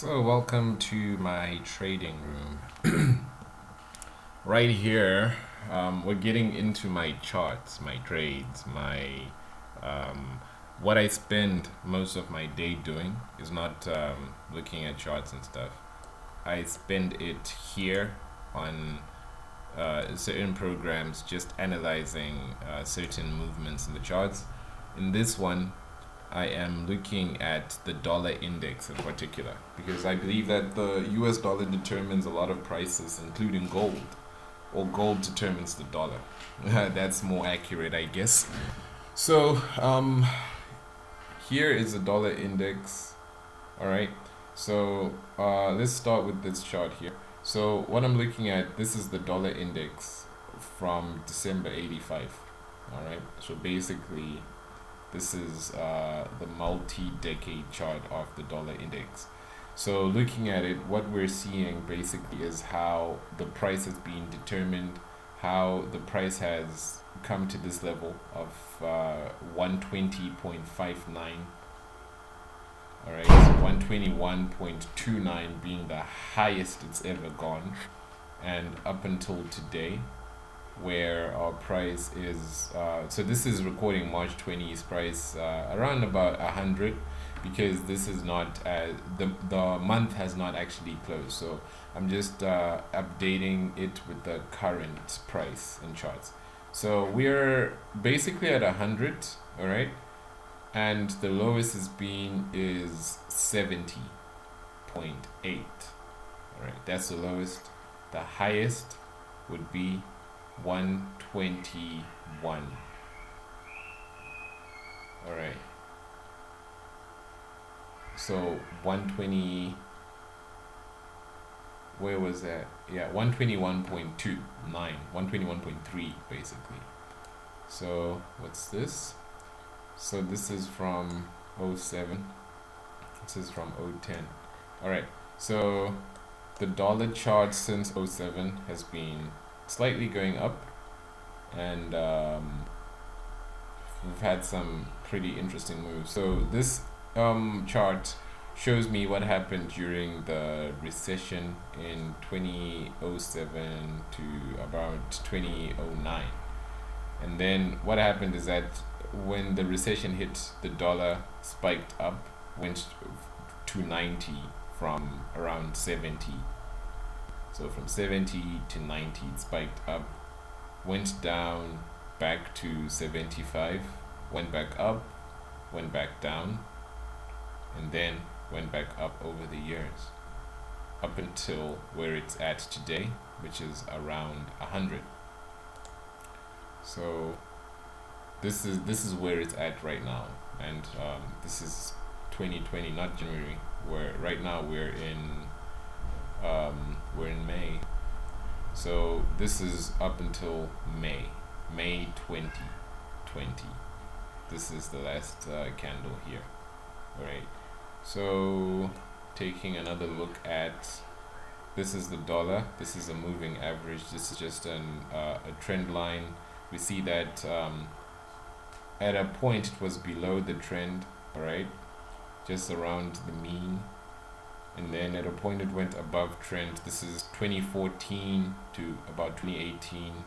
So welcome to my trading room. Right here, we're getting into my charts, my trades, my what I spend most of my day doing is not looking at charts and stuff. I spend it here on certain programs, just analyzing certain movements in the charts. In this one, I am looking at the dollar index in particular because I believe that the US dollar determines a lot of prices, including gold, or gold determines the dollar. That's more accurate, I guess. So, here is the dollar index. All right. So, let's start with this chart here. So, what I'm looking at, this is the dollar index from December 85. All right. So, basically, this is the multi-decade chart of the dollar index. So looking at it, what we're seeing basically is how the price has been determined, how the price has come to this level of 120.59. All right, so 121.29 being the highest it's ever gone, and up until today, where our price is so this is recording March 20th price around about 100, because this is not the month has not actually closed, so I'm just updating it with the current price in charts. So we're basically at 100. All right, and the lowest has been is 70.8. all right, that's the lowest. The highest would be 121. All right, so 120, where was that? Yeah, 121.29, 121.3 basically. So what's this? So this is from '07. This is from '10. All right, so the dollar chart since '07 has been slightly going up, and we've had some pretty interesting moves. So this chart shows me what happened during the recession in 2007 to about 2009. And then what happened is that when the recession hit, the dollar spiked up, went to 90 from around 70. So from 70 to 90, it spiked up, went down back to 75, went back up, went back down, and then went back up over the years, up until where it's at today, which is around 100. So this is where it's at right now, and this is 2020, not January. Where right now we're in May. So this is up until May 2020. This is the last candle here. All right, so taking another look at, this is the dollar, this is a moving average, this is just a trend line. We see that at a point it was below the trend, all right, just around the mean, and then at a point it went above trend. This is 2014 to about 2018,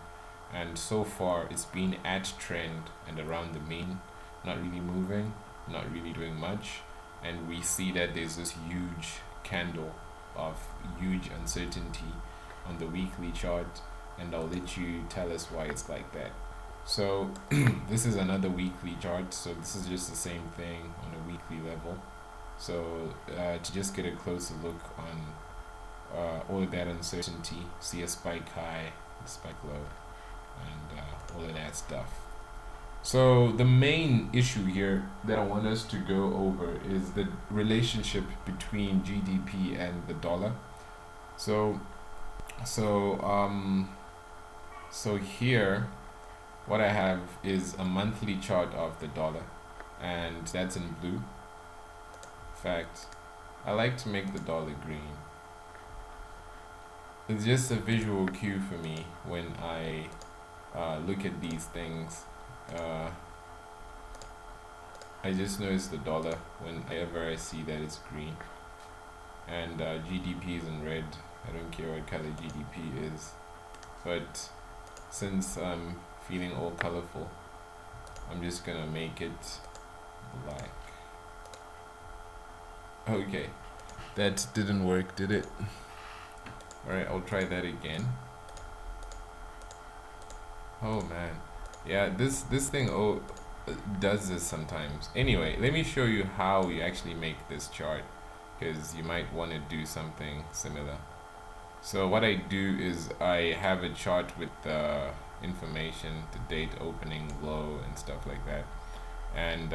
and so far it's been at trend and around the mean, not really moving, not really doing much. And we see that there's this huge candle of huge uncertainty on the weekly chart, and I'll let you tell us why it's like that. So this is another weekly chart, so this is just the same thing on a weekly level. So to just get a closer look on all of that uncertainty, see a spike high, a spike low, and all of that stuff. So the main issue here that I want us to go over is the relationship between GDP and the dollar. So here what I have is a monthly chart of the dollar, and that's in blue. In fact, I like to make the dollar green. It's just a visual cue for me when I look at these things. I just notice the dollar whenever I see that it's green. and GDP is in red. I don't care what color GDP is, but since I'm feeling all colorful, I'm just gonna make it black. Okay, that didn't work, did it? Alright, I'll try that again. Oh man, yeah, this thing does this sometimes. Anyway, let me show you how you actually make this chart, because you might want to do something similar. So what I do is I have a chart with the information, the date, opening, low, and stuff like that, and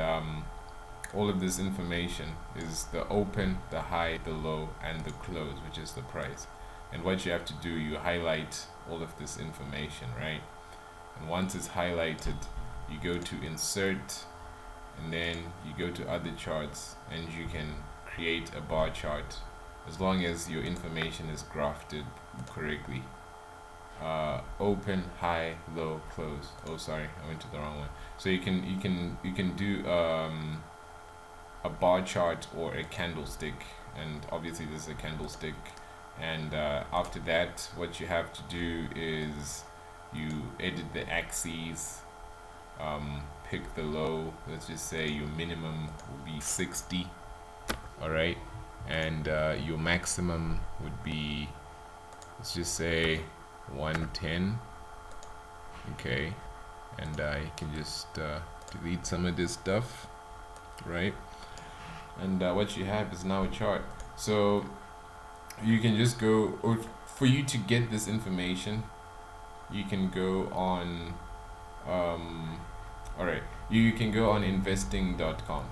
all of this information is the open, the high, the low, and the close, which is the price. And what you have to do, you highlight all of this information, right? And once it's highlighted, you go to insert, and then you go to other charts, and you can create a bar chart as long as your information is grafted correctly. Open, high, low, close. Oh, sorry, I went to the wrong one. So you can do a bar chart or a candlestick, and obviously this is a candlestick. And after that, what you have to do is you edit the axes, pick the low. Let's just say your minimum will be 60, all right, and your maximum would be, let's just say 110. Okay, and I can just delete some of this stuff, right? And what you have is now a chart. So you can just go, or for you to get this information, you can go on alright, you can go on investing.com,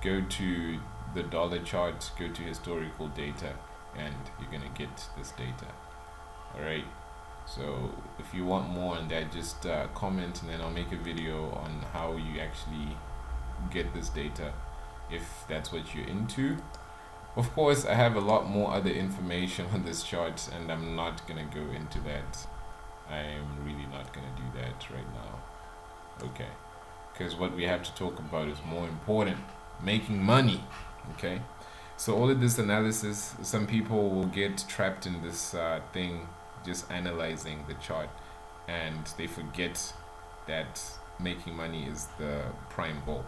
go to the dollar chart, go to historical data, and you're gonna get this data. Alright, so if you want more on that, just comment, and then I'll make a video on how you actually get this data, if that's what you're into. Of course, I have a lot more other information on this chart, and I'm not gonna go into that. I'm really not gonna do that right now. Okay, because what we have to talk about is more important: making money. Okay, so all of this analysis, some people will get trapped in this thing, just analyzing the chart, and they forget that making money is the prime goal.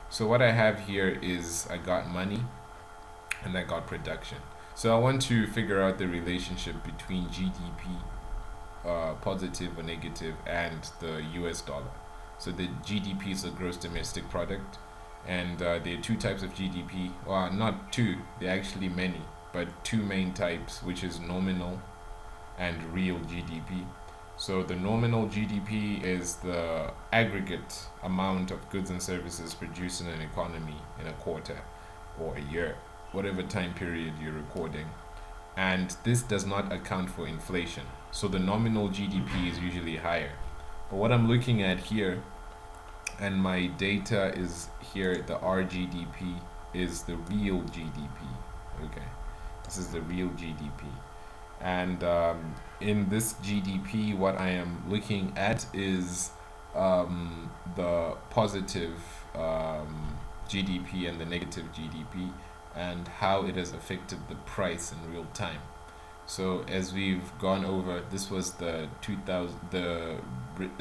So what I have here is I got money and I got production. So I want to figure out the relationship between GDP, positive or negative, and the US dollar. So the GDP is the gross domestic product, and there are two types of GDP. Well, not two, there are actually many, but two main types, which is nominal and real GDP. So the nominal GDP is the aggregate amount of goods and services produced in an economy in a quarter or a year, whatever time period you're recording. And this does not account for inflation. So the nominal GDP is usually higher. But what I'm looking at here, and my data is here, the RGDP is the real GDP. Okay, this is the real GDP. And in this GDP, what I am looking at is the positive GDP and the negative GDP, and how it has affected the price in real time. So as we've gone over, this was the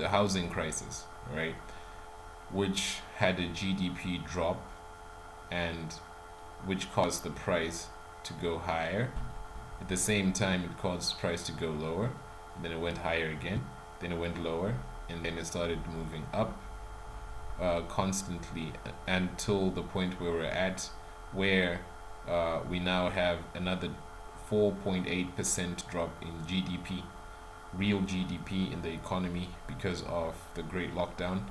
housing crisis, right, which had a GDP drop, and which caused the price to go higher. At the same time, it caused the price to go lower, then it went higher again, then it went lower, and then it started moving up constantly until the point where we're at, where we now have another 4.8% drop in GDP, real GDP in the economy, because of the great lockdown.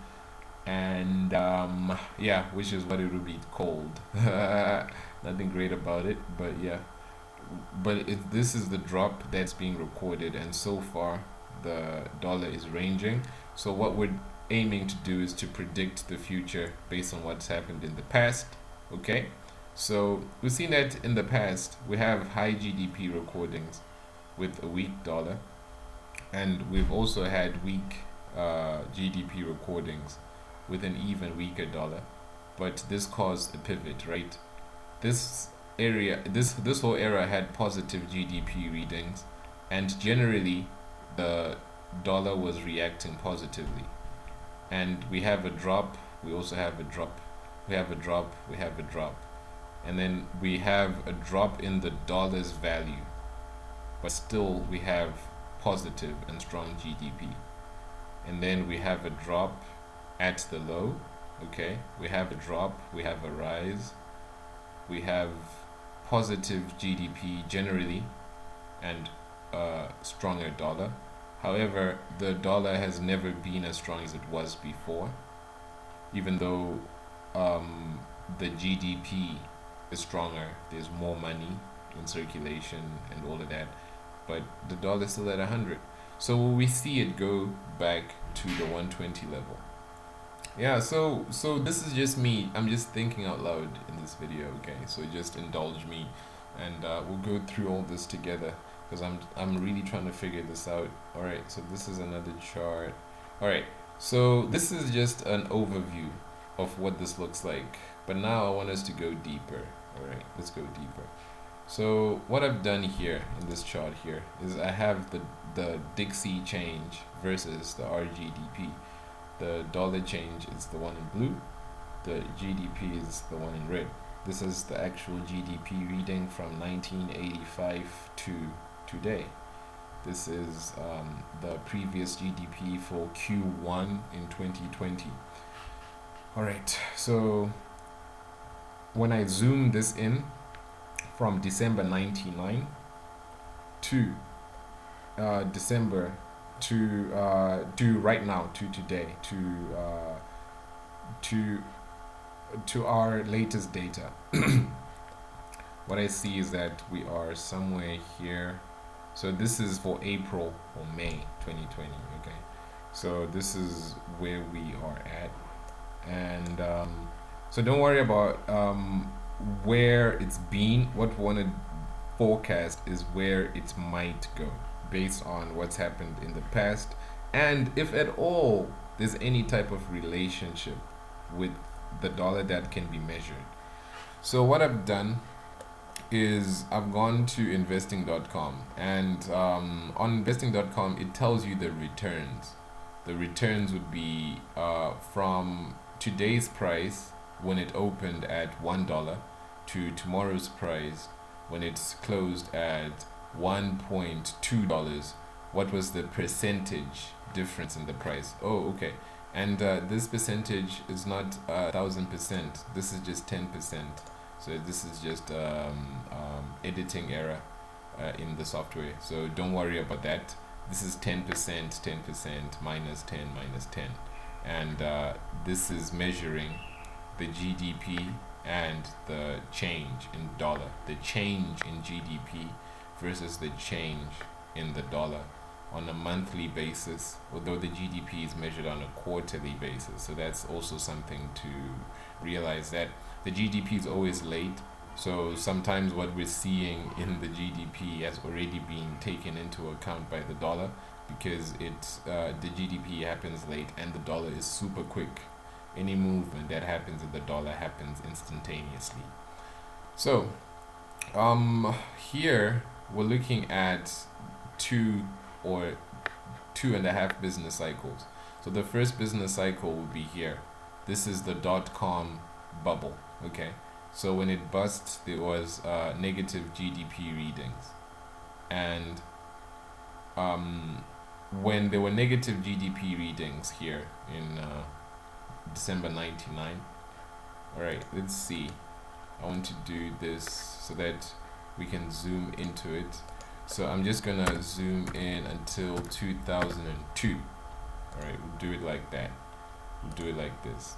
And yeah, which is what it would be called. Nothing great about it, but yeah. But this is the drop that's being recorded, and so far the dollar is ranging. So what we're aiming to do is to predict the future based on what's happened in the past. Okay, so we've seen that in the past we have high GDP recordings with a weak dollar, and we've also had weak GDP recordings with an even weaker dollar. But this caused a pivot, right? This area, this whole era had positive GDP readings, and generally the dollar was reacting positively. And we have a drop, we also have a drop, we have a drop, we have a drop, and then we have a drop in the dollar's value, but still we have positive and strong GDP. And then we have a drop at the low. Okay, we have a drop, we have a rise, we have positive GDP generally, and a stronger dollar. However, the dollar has never been as strong as it was before, even though the GDP is stronger, there's more money in circulation and all of that, but the dollar is still at 100. So will we see it go back to the 120 level? Yeah, so this is just me. I'm just thinking out loud in this video, okay? So just indulge me, and we'll go through all this together, because I'm really trying to figure this out. All right, so this is another chart. All right, so this is just an overview of what this looks like, but now I want us to go deeper. All right, let's go deeper. So what I've done here in this chart here is I have the Dixie change versus the RGDP. The dollar change is the one in blue, the GDP is the one in red. This is the actual GDP reading from 1985 to today. This is the previous GDP for Q1 in 2020. Alright, so when I zoom this in from December 99 to December to right now, to today, to our latest data, what I see is that we are somewhere here. So this is for April or May 2020. Okay, so this is where we are at, and so don't worry about where it's been. What we want to forecast is where it might go, based on what's happened in the past, and if at all there's any type of relationship with the dollar that can be measured. So what I've done is I've gone to investing.com, and on investing.com it tells you the returns. The returns would be from today's price when it opened at $1 to tomorrow's price when it's closed at $1.2. What was the percentage difference in the price? Oh, okay. And this percentage is not 1,000%. This is just 10%. So this is just editing error in the software. So don't worry about that. This is 10%, 10%, minus 10, minus 10. And this is measuring the GDP and the change in dollar. The change in GDP versus the change in the dollar on a monthly basis, although the GDP is measured on a quarterly basis. So that's also something to realize, that the GDP is always late. So sometimes what we're seeing in the GDP has already been taken into account by the dollar, because the GDP happens late and the dollar is super quick. Any movement that happens in the dollar happens instantaneously. So here we're looking at 2.5 business cycles. So the first business cycle will be here. This is the .com bubble. Okay, so when it busts, there was negative GDP readings, and when there were negative GDP readings here in December 99. All right, let's see. I want to do this so that we can zoom into it. So I'm just gonna zoom in until 2002. All right, we'll do it like that. We'll do it like this.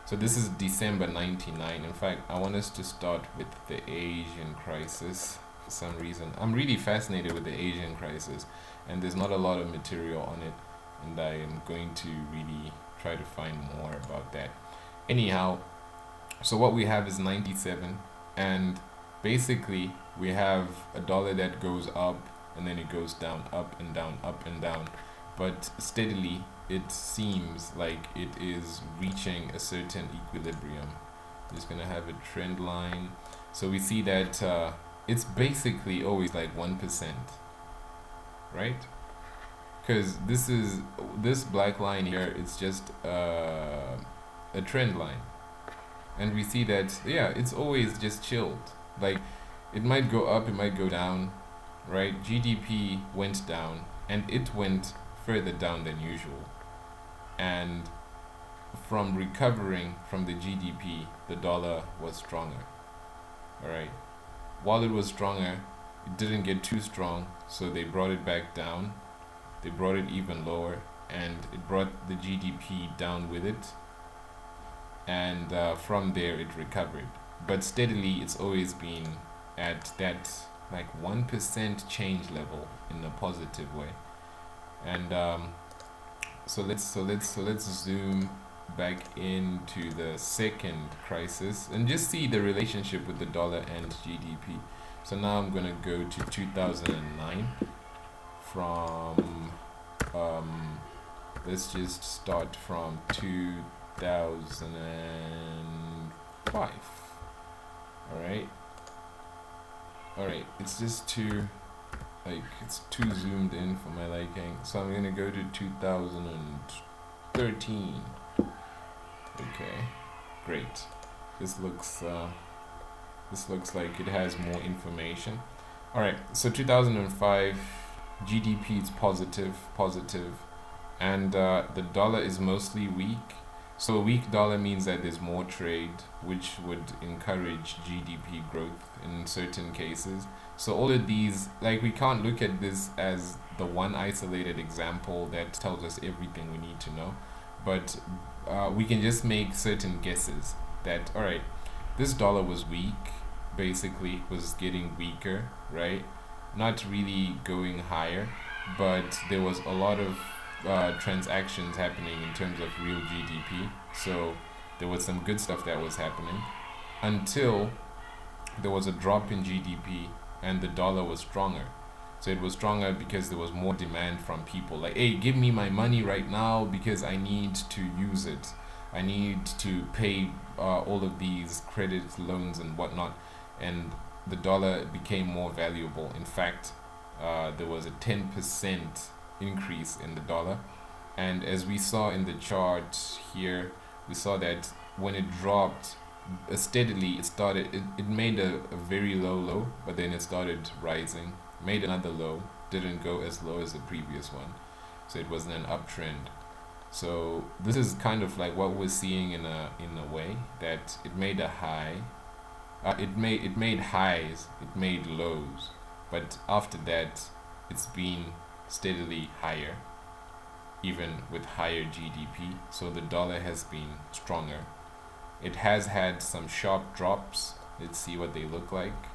So this is December 99. In fact, I want us to start with the Asian crisis. For some reason, I'm really fascinated with the Asian crisis, and there's not a lot of material on it, and I am going to really try to find more about that. Anyhow, so what we have is 97, and basically we have a dollar that goes up and then it goes down, up and down, up and down, but steadily it seems like it is reaching a certain equilibrium. Just gonna have a trend line. So we see that it's basically always like 1%, right? Because this black line here, it's just a trend line, and we see that, yeah, it's always just chilled. Like, it might go up, it might go down, right? GDP went down, and it went further down than usual, and from recovering from the GDP, the dollar was stronger. All right, while it was stronger, it didn't get too strong, so they brought it back down. They brought it even lower, and it brought the GDP down with it, and from there it recovered. But steadily, it's always been at that like 1% change level in a positive way. And so let's zoom back into the second crisis and just see the relationship with the dollar and GDP. So now I'm gonna go to 2009 from let's just start from 2005. All right, it's just too, like, it's too zoomed in for my liking, so I'm gonna go to 2013. Okay, great. This looks like it has more information. All right, so 2005 GDP is positive, and the dollar is mostly weak. So a weak dollar means that there's more trade, which would encourage GDP growth in certain cases. So all of these, like, we can't look at this as the one isolated example that tells us everything we need to know, but we can just make certain guesses that, all right, this dollar was weak, basically was getting weaker, right? Not really going higher, but there was a lot of transactions happening in terms of real GDP. So there was some good stuff that was happening until there was a drop in GDP and the dollar was stronger. So it was stronger because there was more demand from people. Like, hey, give me my money right now because I need to use it. I need to pay all of these credit loans and whatnot. And the dollar became more valuable. In fact, there was a 10% increase in the dollar. And as we saw in the chart here, we saw that when it dropped steadily, it made a very low, but then it started rising, made another low, didn't go as low as the previous one. So it wasn't an uptrend. So this is kind of like what we're seeing in a way that it made a high. It made highs, it made lows, but after that, it's been steadily higher, even with higher GDP. So the dollar has been stronger. It has had some sharp drops. Let's see what they look like.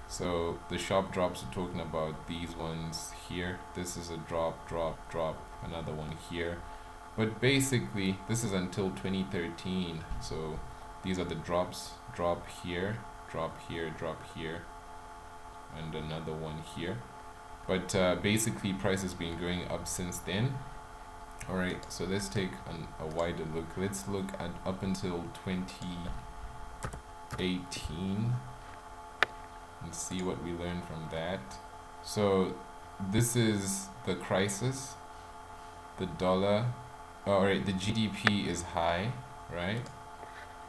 So the sharp drops are talking about these ones here. This is a drop, another one here. But basically, this is until 2013. So these are the drops. Drop here, drop here, and another one here. But basically, price has been going up since then. All right, so let's take a wider look. Let's look at up until 2018 and see what we learned from that. So this is the crisis. The dollar, all right, the GDP is high, right?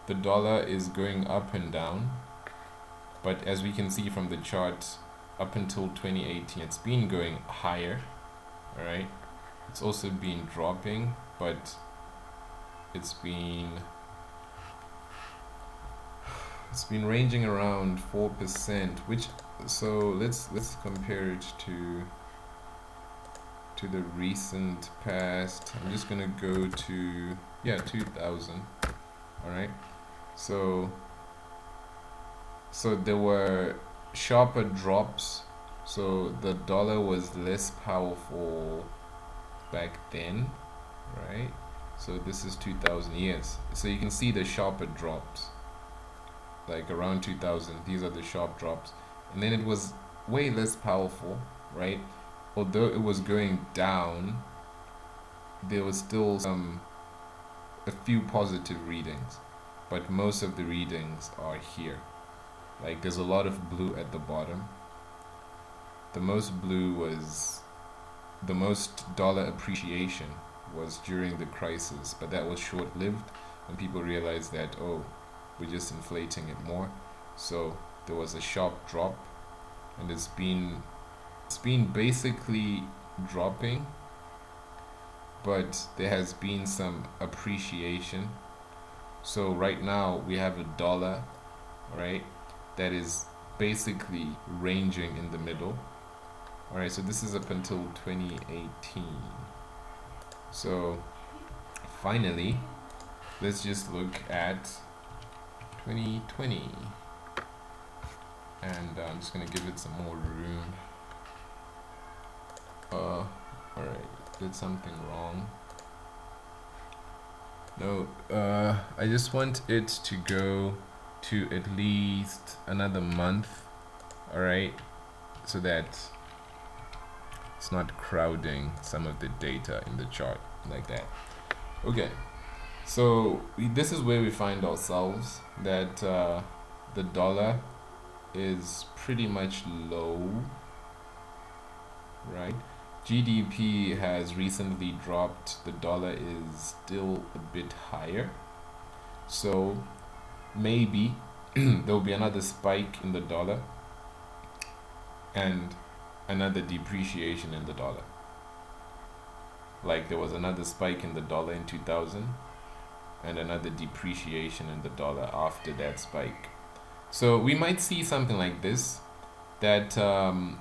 The dollar is going up and down, but as we can see from the chart, up until 2018, it's been going higher, all right? It's also been dropping, but it's been ranging around 4%, which, so let's compare it to the recent past. I'm just gonna go to 2000. All right, so there were sharper drops, so the dollar was less powerful back then, right? So this is 2000 years. So you can see the sharper drops, like around 2000. These are the sharp drops, and then it was way less powerful, right? Although it was going down, there was still a few positive readings. but most of the readings are here. Like there's a lot of blue at the bottom. The most dollar appreciation was during the crisis, but that was short-lived when people realized that, oh, we're just inflating it more. So there was a sharp drop, and it's been basically dropping, but there has been some appreciation. So right now we have a dollar, right, that is basically ranging in the middle. All right, so this is up until 2018. So finally, let's just look at 2020, and I'm just gonna give it some more room. All right, did something wrong. No, I just want it to go to at least another month. All right, so that it's not crowding some of the data in the chart like that. Okay, so this is where we find ourselves, that the dollar is pretty much low, right? GDP has recently dropped. The dollar is still a bit higher, so maybe there will be another spike in the dollar and another depreciation in the dollar. Like there was another spike in the dollar in 2000 and another depreciation in the dollar after that spike. So we might see something like this, that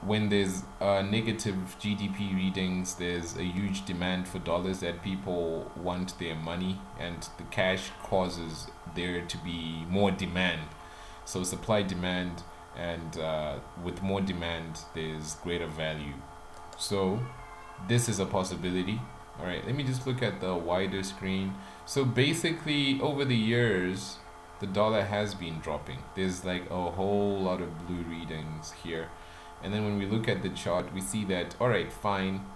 when there's negative GDP readings, there's a huge demand for dollars, that people want their money, and the cash causes there to be more demand. So supply demand, and with more demand there's greater value. So this is a possibility. All right, let me just look at the wider screen. So basically over the years the dollar has been dropping. There's like a whole lot of blue readings here, and then when we look at the chart we see that, all right, fine,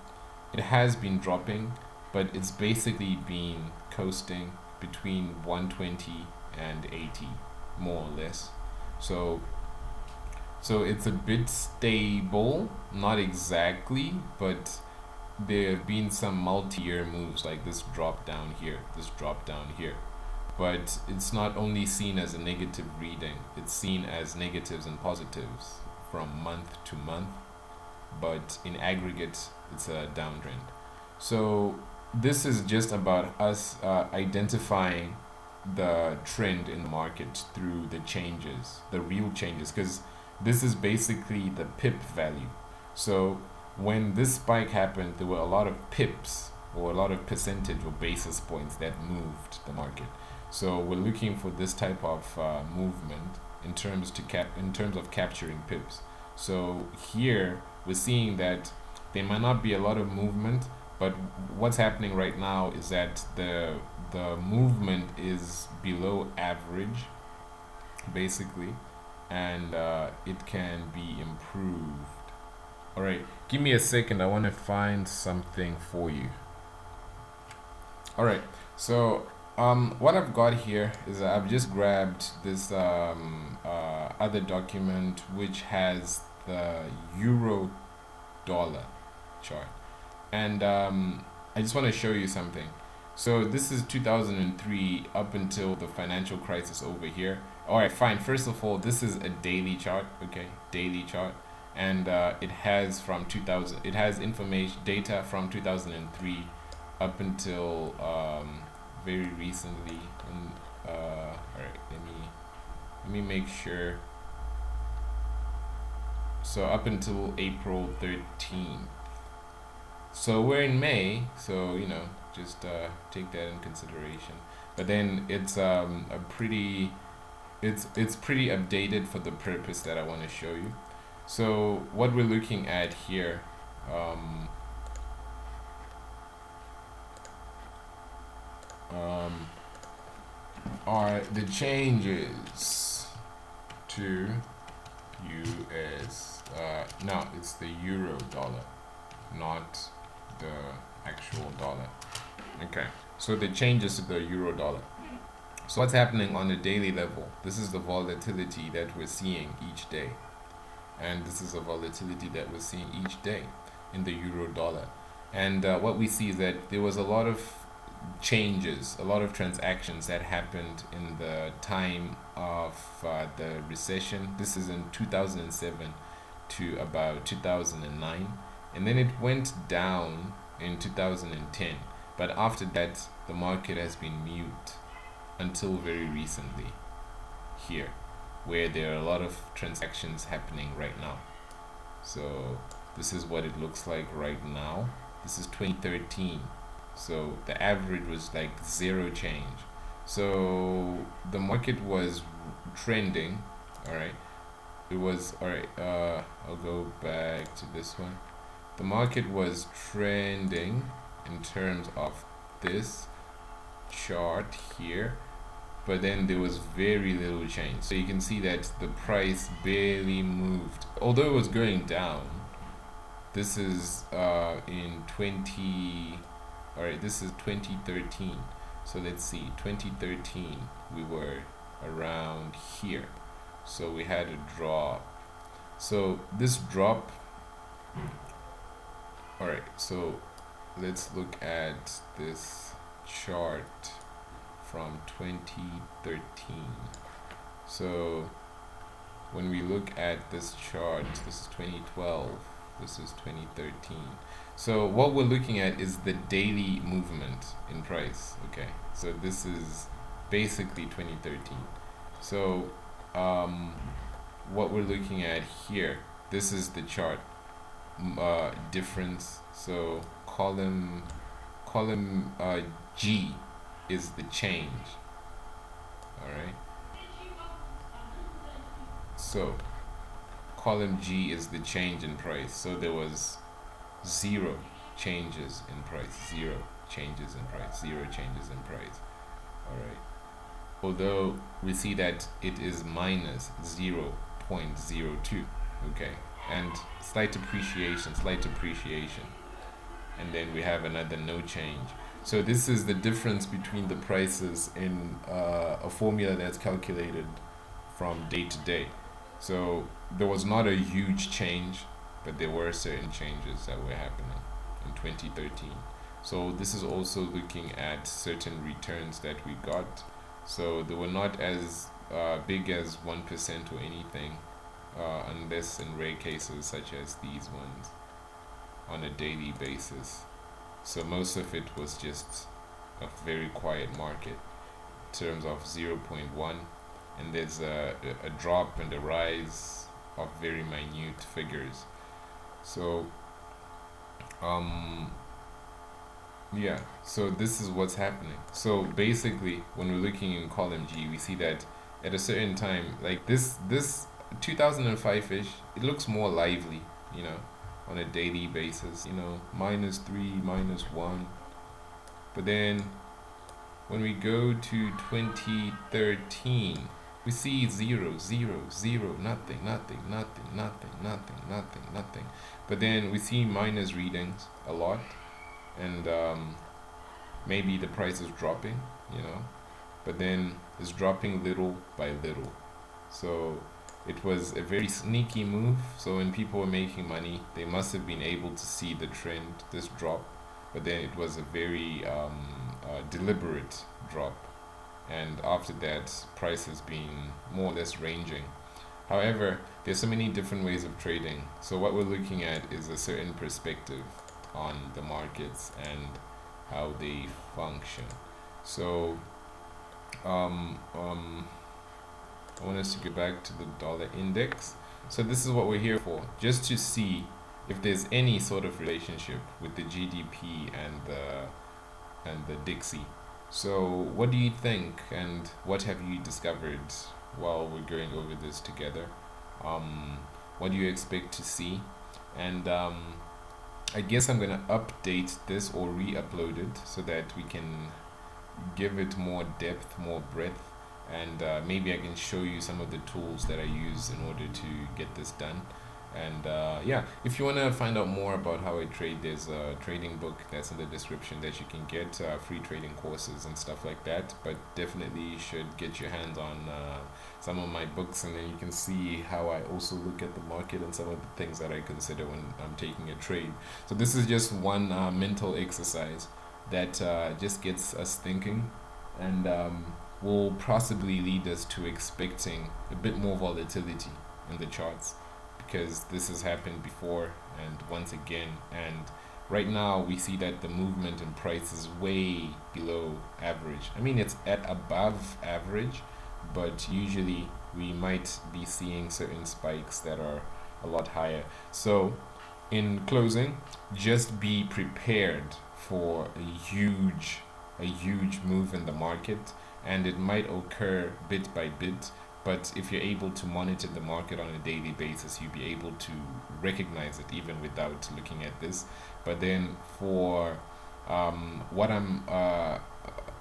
it has been dropping, but it's basically been coasting between 120 and 80, more or less. So it's a bit stable, not exactly, but there have been some multi-year moves, like this drop down here, this drop down here. But it's not only seen as a negative reading, it's seen as negatives and positives from month to month, but in aggregate it's a downtrend. So this is just about us identifying the trend in the market through the changes, the real changes, because this is basically the pip value. So when this spike happened, there were a lot of pips, or a lot of percentage or basis points that moved the market. So we're looking for this type of movement in terms of capturing pips. So here we're seeing that there might not be a lot of movement, but what's happening right now is that the movement is below average, basically, and it can be improved. All right, give me a second. I want to find something for you. All right, so what I've got here is I've just grabbed this other document which has the euro dollar chart, and I just want to show you something. So this is 2003 up until the financial crisis over here. All right, fine. First of all, this is a daily chart, okay, daily chart, and it has from 2000. It has information data from 2003 up until very recently. And all right, let me make sure. So up until April 13th. So we're in May, so you know, just take that in consideration. But then it's it's pretty updated for the purpose that I want to show you. So what we're looking at here, are the changes to US. No, it's the euro dollar, not the actual dollar. Okay, so the changes to the euro dollar. So what's happening on a daily level? This is the volatility that we're seeing each day, and this is the volatility that we're seeing each day in the euro dollar. And what we see is that there was a lot of changes, a lot of transactions that happened in the time of the recession. This is in 2007 to about 2009, and then it went down in 2010. But after that, the market has been mute until very recently here, where there are a lot of transactions happening right now. So this is what it looks like right now. This is 2013. So the average was like zero change. So the market was trending. All right. It was all right. I'll go back to this one. The market was trending in terms of this chart here, but then there was very little change. So you can see that the price barely moved, although it was going down. This is in 20. All right, this is 2013. So let's see, 2013 we were around here. So we had a drop. So this drop. All right, so let's look at this chart from 2013. So when we look at this chart, this is 2012, this is 2013. So what we're looking at is the daily movement in price. Okay, so this is basically 2013. So what we're looking at here, this is the chart difference. So column G is the change. All right, so column G is the change in price. So there was zero changes in price, zero changes in price, zero changes in price. All right, although we see that it is minus 0.02. Okay, and slight appreciation, and then we have another no change. So this is the difference between the prices in a formula that's calculated from day to day. So there was not a huge change, but there were certain changes that were happening in 2013. So this is also looking at certain returns that we got. So they were not as big as 1% or anything, unless in rare cases such as these ones on a daily basis. So most of it was just a very quiet market in terms of 0.1, and there's a drop and a rise of very minute figures. So yeah, so this is what's happening. So basically when we're looking in column G, we see that at a certain time, like this 2005ish, it looks more lively, you know, on a daily basis, you know, -3, -1. But then when we go to 2013, we see 0, 0, 0, nothing, nothing, nothing, nothing, nothing, nothing, nothing. But then we see minus readings a lot, and maybe the price is dropping, you know, but then it's dropping little by little. So it was a very sneaky move. So when people were making money, they must have been able to see the trend, this drop, but then it was a very deliberate drop, and after that price has been more or less ranging. However, there's so many different ways of trading, so what we're looking at is a certain perspective on the markets and how they function. So I want us to go back to the dollar index. So this is what we're here for, just to see if there's any sort of relationship with the GDP and the Dixie. So what do you think, and what have you discovered while we're going over this together? What do you expect to see? And I guess I'm gonna update this or re-upload it so that we can give it more depth, more breadth, and maybe I can show you some of the tools that I use in order to get this done. And yeah, if you want to find out more about how I trade, there's a trading book that's in the description that you can get, free trading courses and stuff like that. But definitely you should get your hands on some of my books, and then you can see how I also look at the market and some of the things that I consider when I'm taking a trade. So this is just one mental exercise that just gets us thinking, and will possibly lead us to expecting a bit more volatility in the charts, because this has happened before and once again. And right now we see that the movement in price is way below average. I mean, it's at above average, but usually we might be seeing certain spikes that are a lot higher. So in closing, just be prepared for a huge move in the market, and it might occur bit by bit. But if you're able to monitor the market on a daily basis, you'll be able to recognize it even without looking at this. But then for what I'm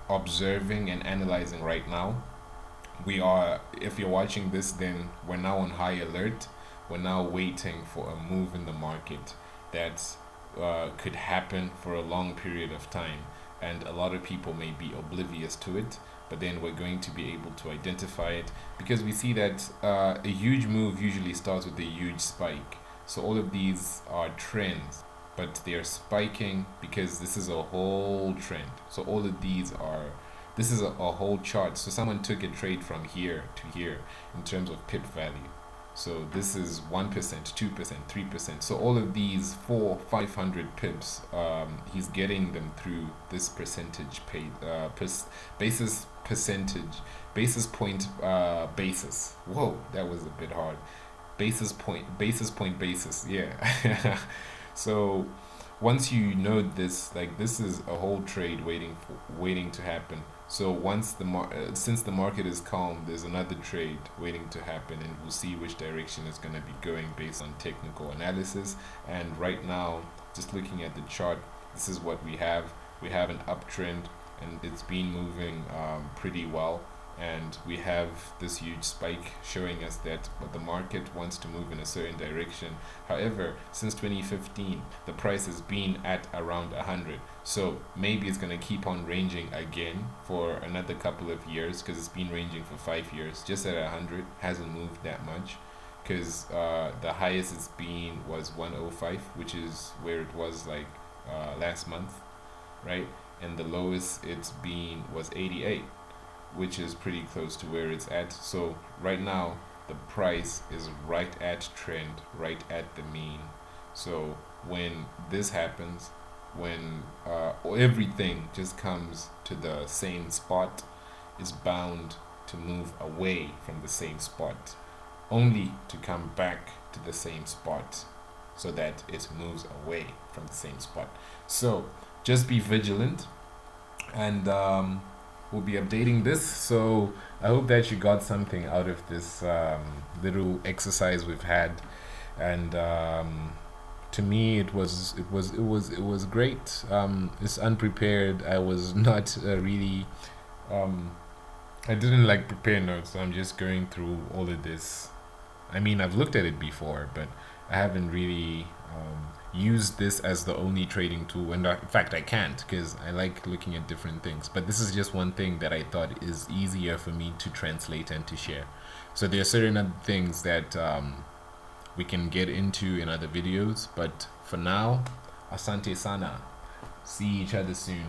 observing and analyzing right now, we are, if you're watching this, then we're now on high alert. We're now waiting for a move in the market that could happen for a long period of time, and a lot of people may be oblivious to it, but then we're going to be able to identify it, because we see that a huge move usually starts with a huge spike. So all of these are trends, but they are spiking because this is a whole trend. So all of these are, this is a whole chart. So someone took a trade from here to here in terms of pip value. So this is 1%, 2%, 3%. So all of these 500 pips, he's getting them through this percentage pay, basis percentage, basis point basis. Whoa, that was a bit hard. Basis point basis. Yeah. So once you know this, like, this is a whole trade waiting to happen. So once since the market is calm, there's another trade waiting to happen, and we'll see which direction it's going to be going based on technical analysis. And right now, just looking at the chart, this is what we have. We have an uptrend, and it's been moving pretty well. And we have this huge spike showing us that the market wants to move in a certain direction. However, since 2015, the price has been at around 100. So maybe it's going to keep on ranging again for another couple of years, because it's been ranging for 5 years. Just at 100, hasn't moved that much, because the highest it's been was 105, which is where it was like last month, right? And the lowest it's been was 88, which is pretty close to where it's at. So right now the price is right at trend, right at the mean. So when this happens, when everything just comes to the same spot, is bound to move away from the same spot, only to come back to the same spot, so that it moves away from the same spot. So just be vigilant, and we'll be updating this. So I hope that you got something out of this little exercise we've had, and to me it was great. It's unprepared. I was not really I didn't like prepare notes, so I'm just going through all of this. I mean, I've looked at it before, but I haven't really used this as the only trading tool. And in fact, I can't, because I like looking at different things. But this is just one thing that I thought is easier for me to translate and to share. So there are certain other things that we can get into in other videos. But for now, asante sana. See each other soon.